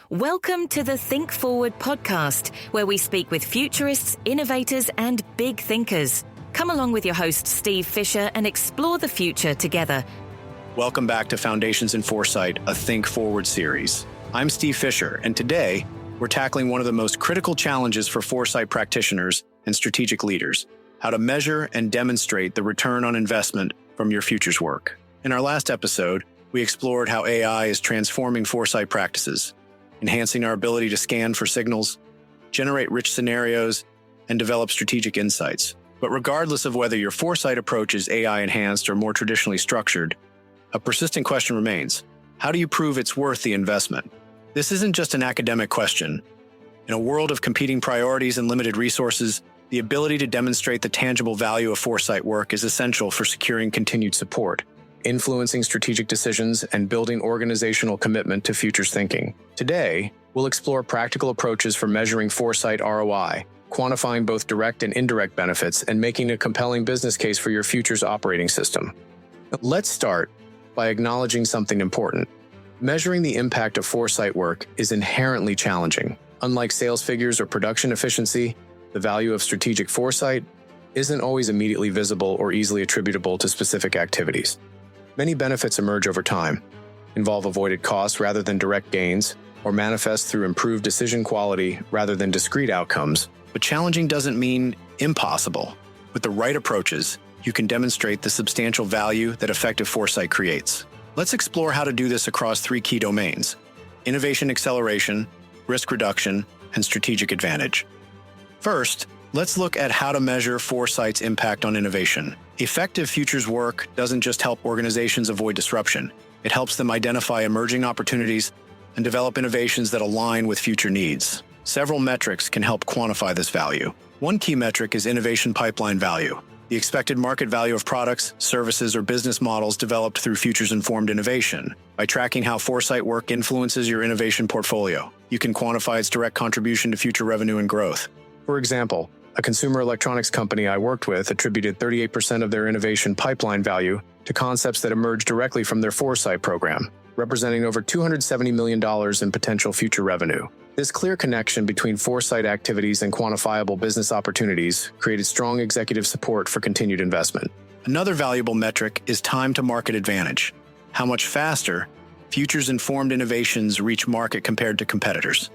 Welcome to the Think Forward podcast, where we speak with futurists, innovators, and big thinkers. Come along with your host, Steve Fisher, and explore the future together. Welcome back to Foundations in Foresight, a Think Forward series. I'm Steve Fisher, and today we're tackling one of the most critical challenges for foresight practitioners and strategic leaders: how to measure and demonstrate the return on investment from your futures work. In our last episode, we explored how AI is transforming foresight practices, enhancing our ability to scan for signals, generate rich scenarios, and develop strategic insights. But regardless of whether your foresight approach is AI-enhanced or more traditionally structured, a persistent question remains: how do you prove it's worth the investment? This isn't just an academic question. In a world of competing priorities and limited resources, the ability to demonstrate the tangible value of foresight work is essential for securing continued support, influencing strategic decisions, and building organizational commitment to futures thinking. Today, we'll explore practical approaches for measuring foresight ROI, quantifying both direct and indirect benefits, and making a compelling business case for your futures operating system. Let's start by acknowledging something important. Measuring the impact of foresight work is inherently challenging. Unlike sales figures or production efficiency, the value of strategic foresight isn't always immediately visible or easily attributable to specific activities. Many benefits emerge over time, involve avoided costs rather than direct gains, or manifest through improved decision quality rather than discrete outcomes. But challenging doesn't mean impossible. With the right approaches, you can demonstrate the substantial value that effective foresight creates. Let's explore how to do this across three key domains: innovation acceleration, risk reduction, and strategic advantage. First, let's look at how to measure foresight's impact on innovation. Effective futures work doesn't just help organizations avoid disruption. It helps them identify emerging opportunities and develop innovations that align with future needs. Several metrics can help quantify this value. One key metric is innovation pipeline value, the expected market value of products, services, or business models developed through futures-informed innovation. By tracking how foresight work influences your innovation portfolio, you can quantify its direct contribution to future revenue and growth. For example, a consumer electronics company I worked with attributed 38% of their innovation pipeline value to concepts that emerged directly from their foresight program, representing over $270 million in potential future revenue. This clear connection between foresight activities and quantifiable business opportunities created strong executive support for continued investment. Another valuable metric is time to market advantage. How much faster futures-informed innovations reach market compared to competitors.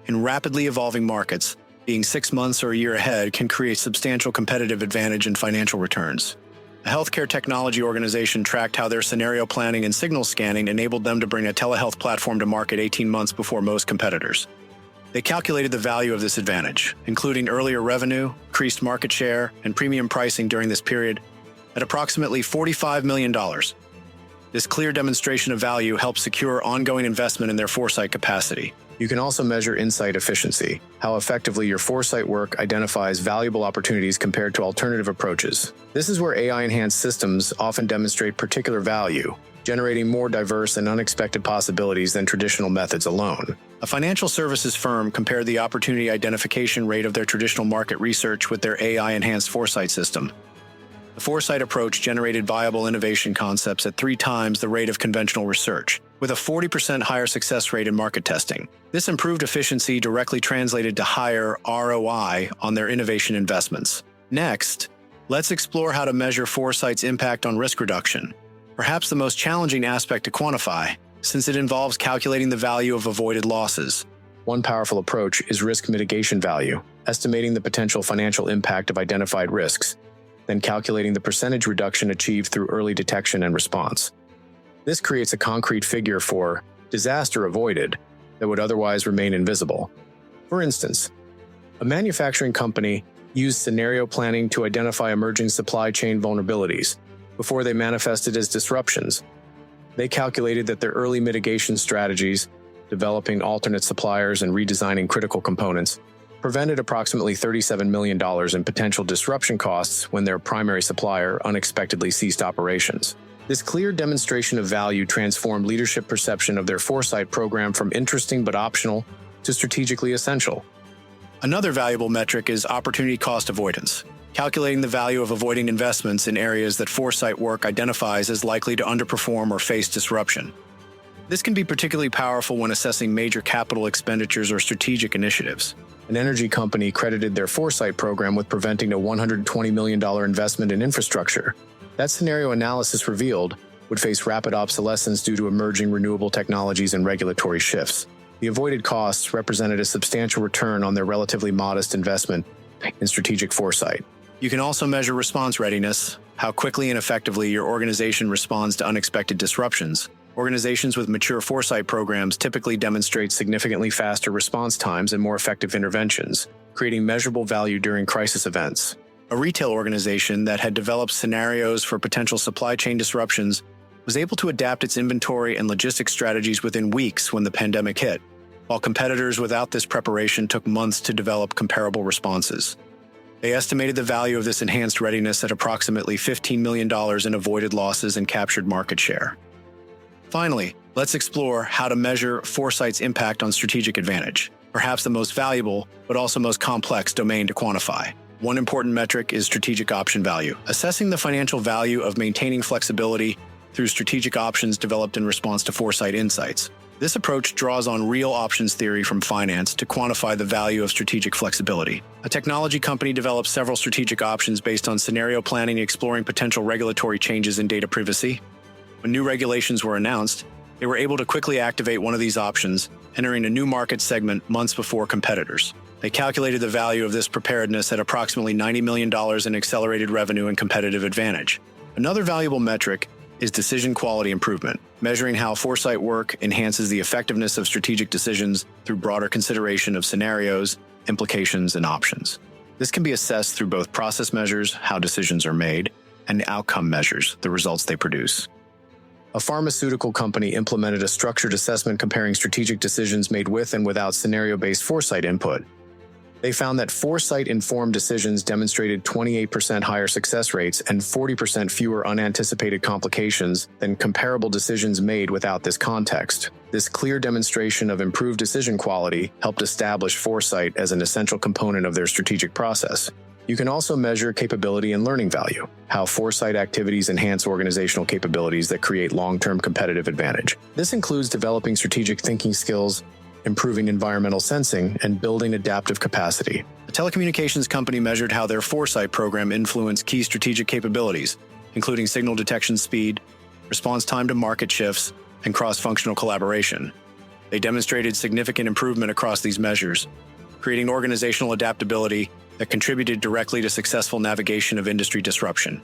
In rapidly evolving markets, being 6 months or a year ahead can create substantial competitive advantage and financial returns. A healthcare technology organization tracked how their scenario planning and signal scanning enabled them to bring a telehealth platform to market 18 months before most competitors. They calculated the value of this advantage, including earlier revenue, increased market share, and premium pricing during this period, at approximately $45 million. This clear demonstration of value helps secure ongoing investment in their foresight capacity. You can also measure insight efficiency, how effectively your foresight work identifies valuable opportunities compared to alternative approaches. This is where AI-enhanced systems often demonstrate particular value, generating more diverse and unexpected possibilities than traditional methods alone. A financial services firm compared the opportunity identification rate of their traditional market research with their AI-enhanced foresight system. The foresight approach generated viable innovation concepts at 3 times the rate of conventional research, with a 40% higher success rate in market testing. This improved efficiency directly translated to higher ROI on their innovation investments. Next, let's explore how to measure foresight's impact on risk reduction, perhaps the most challenging aspect to quantify, since it involves calculating the value of avoided losses. One powerful approach is risk mitigation value, estimating the potential financial impact of identified risks, then calculating the percentage reduction achieved through early detection and response. This creates a concrete figure for disaster avoided that would otherwise remain invisible. For instance, a manufacturing company used scenario planning to identify emerging supply chain vulnerabilities before they manifested as disruptions. They calculated that their early mitigation strategies, developing alternate suppliers and redesigning critical components, prevented approximately $37 million in potential disruption costs when their primary supplier unexpectedly ceased operations. This clear demonstration of value transformed leadership perception of their foresight program from interesting but optional to strategically essential. Another valuable metric is opportunity cost avoidance, calculating the value of avoiding investments in areas that foresight work identifies as likely to underperform or face disruption. This can be particularly powerful when assessing major capital expenditures or strategic initiatives. An energy company credited their Foresight program with preventing a $120 million investment in infrastructure. That scenario analysis revealed would face rapid obsolescence due to emerging renewable technologies and regulatory shifts. The avoided costs represented a substantial return on their relatively modest investment in strategic foresight. You can also measure response readiness, how quickly and effectively your organization responds to unexpected disruptions. Organizations with mature foresight programs typically demonstrate significantly faster response times and more effective interventions, creating measurable value during crisis events. A retail organization that had developed scenarios for potential supply chain disruptions was able to adapt its inventory and logistics strategies within weeks when the pandemic hit, while competitors without this preparation took months to develop comparable responses. They estimated the value of this enhanced readiness at approximately $15 million in avoided losses and captured market share. Finally, let's explore how to measure Foresight's impact on strategic advantage, perhaps the most valuable but also most complex domain to quantify. One important metric is strategic option value, assessing the financial value of maintaining flexibility through strategic options developed in response to Foresight insights. This approach draws on real options theory from finance to quantify the value of strategic flexibility. A technology company developed several strategic options based on scenario planning, exploring potential regulatory changes in data privacy. When new regulations were announced, they were able to quickly activate one of these options, entering a new market segment months before competitors. They calculated the value of this preparedness at approximately $90 million in accelerated revenue and competitive advantage. Another valuable metric is decision quality improvement, measuring how Foresight work enhances the effectiveness of strategic decisions through broader consideration of scenarios, implications, and options. This can be assessed through both process measures, how decisions are made, and outcome measures, the results they produce. A pharmaceutical company implemented a structured assessment comparing strategic decisions made with and without scenario-based Foresight input. They found that Foresight-informed decisions demonstrated 28% higher success rates and 40% fewer unanticipated complications than comparable decisions made without this context. This clear demonstration of improved decision quality helped establish Foresight as an essential component of their strategic process. You can also measure capability and learning value, how Foresight activities enhance organizational capabilities that create long-term competitive advantage. This includes developing strategic thinking skills, improving environmental sensing, and building adaptive capacity. A telecommunications company measured how their Foresight program influenced key strategic capabilities, including signal detection speed, response time to market shifts, and cross-functional collaboration. They demonstrated significant improvement across these measures, creating organizational adaptability that contributed directly to successful navigation of industry disruption.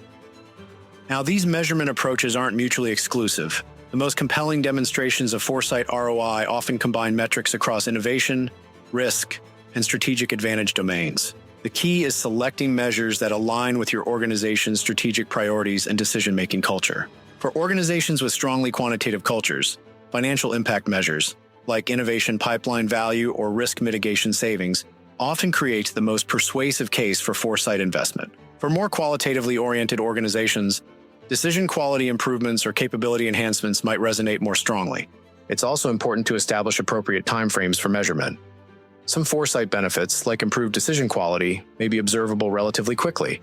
Now, these measurement approaches aren't mutually exclusive. The most compelling demonstrations of Foresight ROI often combine metrics across innovation, risk, and strategic advantage domains. The key is selecting measures that align with your organization's strategic priorities and decision-making culture. For organizations with strongly quantitative cultures, financial impact measures, like innovation pipeline value or risk mitigation savings, often create the most persuasive case for Foresight investment. For more qualitatively oriented organizations, decision quality improvements or capability enhancements might resonate more strongly. It's also important to establish appropriate timeframes for measurement. Some Foresight benefits, like improved decision quality, may be observable relatively quickly.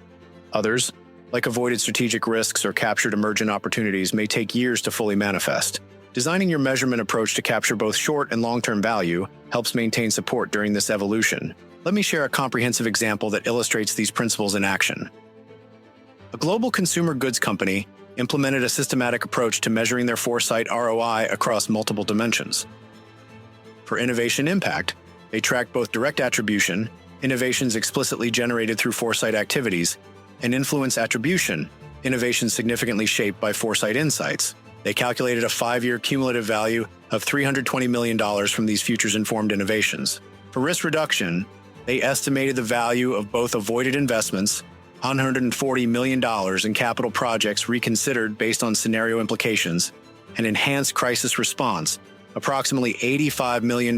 Others, like avoided strategic risks or captured emergent opportunities, may take years to fully manifest. Designing your measurement approach to capture both short and long-term value helps maintain support during this evolution. Let me share a comprehensive example that illustrates these principles in action. A global consumer goods company implemented a systematic approach to measuring their Foresight ROI across multiple dimensions. For innovation impact, they tracked both direct attribution, innovations explicitly generated through Foresight activities, and influence attribution, innovations significantly shaped by Foresight insights. They calculated a 5-year cumulative value of $320 million from these futures-informed innovations. For risk reduction, they estimated the value of both avoided investments, $140 million in capital projects reconsidered based on scenario implications, and enhanced crisis response, approximately $85 million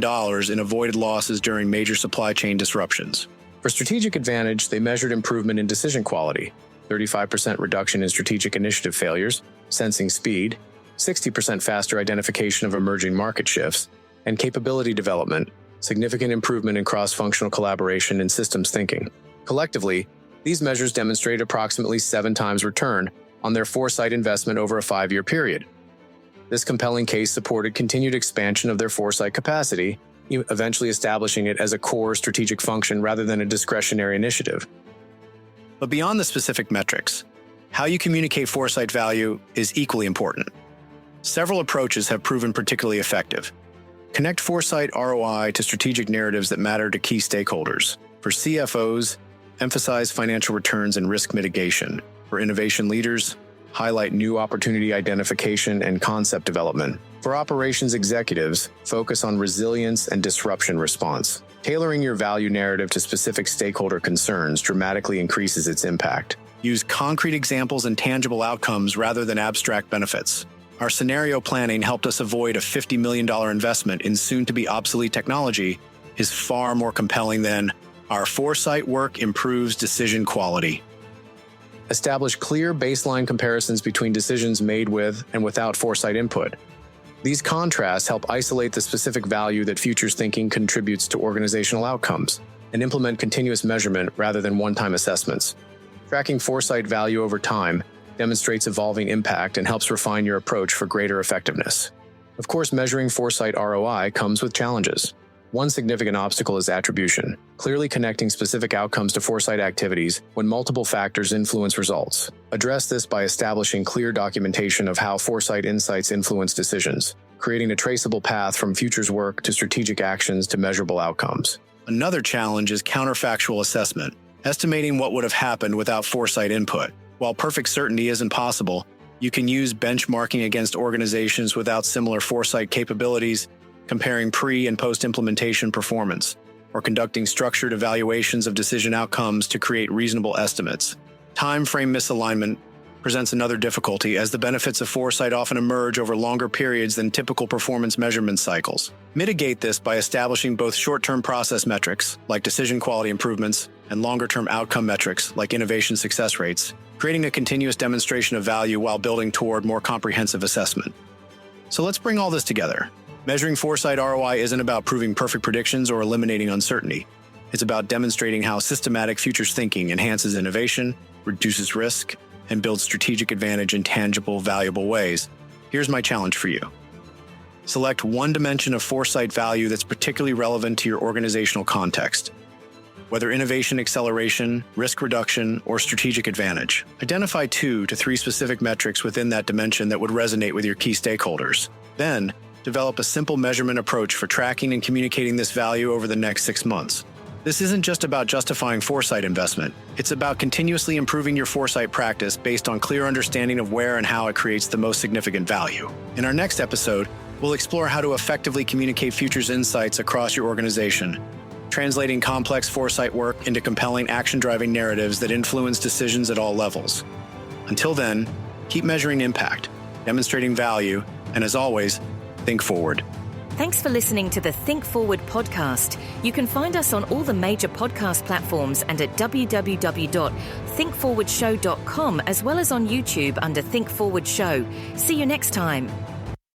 in avoided losses during major supply chain disruptions. For strategic advantage, they measured improvement in decision quality, 35% reduction in strategic initiative failures, sensing speed, 60% faster identification of emerging market shifts, and capability development, significant improvement in cross-functional collaboration and systems thinking. Collectively, these measures demonstrate approximately 7 times return on their Foresight investment over a 5-year period. This compelling case supported continued expansion of their foresight capacity, eventually establishing it as a core strategic function rather than a discretionary initiative. But beyond the specific metrics, how you communicate foresight value is equally important. Several approaches have proven particularly effective. Connect foresight ROI to strategic narratives that matter to key stakeholders. For CFOs, emphasize financial returns and risk mitigation. For innovation leaders, highlight new opportunity identification and concept development. For operations executives, focus on resilience and disruption response. Tailoring your value narrative to specific stakeholder concerns dramatically increases its impact. Use concrete examples and tangible outcomes rather than abstract benefits. Our scenario planning helped us avoid a $50 million investment in soon-to-be obsolete technology is far more compelling than our foresight work improves decision quality. Establish clear baseline comparisons between decisions made with and without foresight input. These contrasts help isolate the specific value that futures thinking contributes to organizational outcomes and implement continuous measurement rather than one-time assessments. Tracking foresight value over time demonstrates evolving impact and helps refine your approach for greater effectiveness. Of course, measuring foresight ROI comes with challenges. One significant obstacle is attribution, clearly connecting specific outcomes to foresight activities when multiple factors influence results. Address this by establishing clear documentation of how foresight insights influence decisions, creating a traceable path from futures work to strategic actions to measurable outcomes. Another challenge is counterfactual assessment, estimating what would have happened without foresight input. While perfect certainty isn't possible, you can use benchmarking against organizations without similar foresight capabilities, comparing pre- and post-implementation performance, or conducting structured evaluations of decision outcomes to create reasonable estimates. Time frame misalignment presents another difficulty, as the benefits of foresight often emerge over longer periods than typical performance measurement cycles. Mitigate this by establishing both short-term process metrics, like decision quality improvements, and longer-term outcome metrics, like innovation success rates, creating a continuous demonstration of value while building toward more comprehensive assessment. So let's bring all this together. Measuring foresight ROI isn't about proving perfect predictions or eliminating uncertainty. It's about demonstrating how systematic futures thinking enhances innovation, reduces risk, and builds strategic advantage in tangible, valuable ways. Here's my challenge for you. Select one dimension of foresight value that's particularly relevant to your organizational context. Whether innovation acceleration, risk reduction, or strategic advantage. Identify 2 to 3 specific metrics within that dimension that would resonate with your key stakeholders. Then, develop a simple measurement approach for tracking and communicating this value over the next 6 months. This isn't just about justifying foresight investment. It's about continuously improving your foresight practice based on clear understanding of where and how it creates the most significant value. In our next episode, we'll explore how to effectively communicate futures insights across your organization, translating complex foresight work into compelling action-driving narratives that influence decisions at all levels. Until then, keep measuring impact, demonstrating value, and as always, think forward. Thanks for listening to the Think Forward podcast. You can find us on all the major podcast platforms and at www.thinkforwardshow.com, as well as on YouTube under Think Forward Show. See you next time.